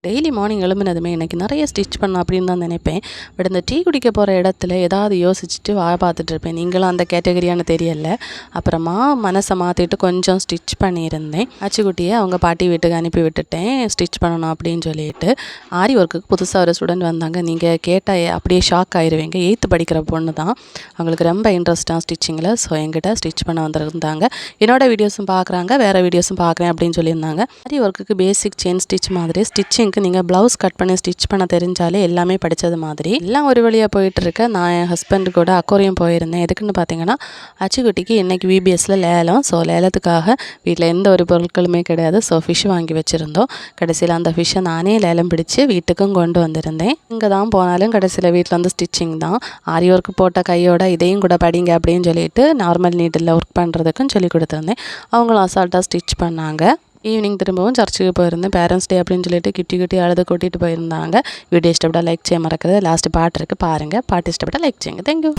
Daily morning எழும்புனதுமே எனக்கு நிறைய stitch பண்ணலாம் அப்படின்னு தான் நினைப்பேன். பட் இந்த டீ குடிக்க போகிற இடத்துல ஏதாவது யோசிச்சுட்டு பார்த்துட்டு இருப்பேன். நீங்களும் அந்த கேட்டகரியானு தெரியல. அப்புறமா மனசை மாற்றிட்டு கொஞ்சம் ஸ்டிச் பண்ணியிருந்தேன். அச்சுக்குட்டியை அவங்க பாட்டி வீட்டுக்கு அனுப்பி விட்டுட்டேன் ஸ்டிச் பண்ணணும் அப்படின்னு சொல்லிட்டு. ஆரி ஒர்க்குக்கு புதுசாக ஒரு ஸ்டூடெண்ட் வந்தாங்க. நீங்கள் கேட்டால் அப்படியே ஷாக் ஆயிடுவீங்க. 8th படிக்கிற பொண்ணு தான். அவங்களுக்கு ரொம்ப இன்ட்ரெஸ்ட்டாக ஸ்டிச்சிங்கில். ஸோ என்கிட்ட ஸ்டிச் பண்ண வந்திருந்தாங்க. என்னோட வீடியோஸும் பார்க்குறாங்க, வேறு வீடியோஸும் பார்க்குறேன் அப்படின்னு சொல்லியிருந்தாங்க. ஆரி ஒர்க்குக்கு பேசிக் செயின் ஸ்டிச் மாதிரி ஸ்டிச்சிங் நீங்கள் ப்ளவுஸ் கட் பண்ணி ஸ்டிச் பண்ண தெரிஞ்சாலே எல்லாமே படித்தது மாதிரி எல்லாம் ஒரு வழியாக போயிட்டுருக்க. நான் என் ஹஸ்பண்ட் கூட அக்கோரியம் போயிருந்தேன். எதுக்குன்னு பார்த்தீங்கன்னா அச்சுக்குட்டிக்கு இன்றைக்கி விபிஎஸ்சில் லேலம். ஸோ லேலத்துக்காக வீட்டில் எந்த ஒரு பொருட்களுமே கிடையாது. ஸோ ஃபிஷ் வாங்கி வச்சுருந்தோம். கடைசியில் அந்த ஃபிஷ்ஷை நானே லேலம் பிடிச்சி வீட்டுக்கும் கொண்டு வந்திருந்தேன். இங்கே தான் போனாலும் கடைசியில் வீட்டில் வந்து ஸ்டிச்சிங் தான். ஆரி ஒர்க் போட்ட கையோட இதையும் கூட படிங்க அப்படின்னு சொல்லிட்டு நார்மல் நீட்டில் ஒர்க் பண்ணுறதுக்கும் சொல்லி கொடுத்துருந்தேன். அவங்களும் அசால்ட்டாக ஸ்டிச் பண்ணாங்க. ஈவினிங் திரும்பவும் சர்ச்சுக்கு போயிருந்தேன். பேரண்ட்ஸ் டே அப்படின்னு சொல்லிட்டு கிட்டி அழுது கூட்டிகிட்டு போயிருந்தாங்க. வீடியோ இஷ்டப்பட்டால் லைக் செய்ய மறக்கிறது. லாஸ்ட் பாட்டு இருக்குது பாருங்கள். பாட்டு இஷ்டப்பட்டால் லைக் செய்யுங்க. தேங்க்யூ.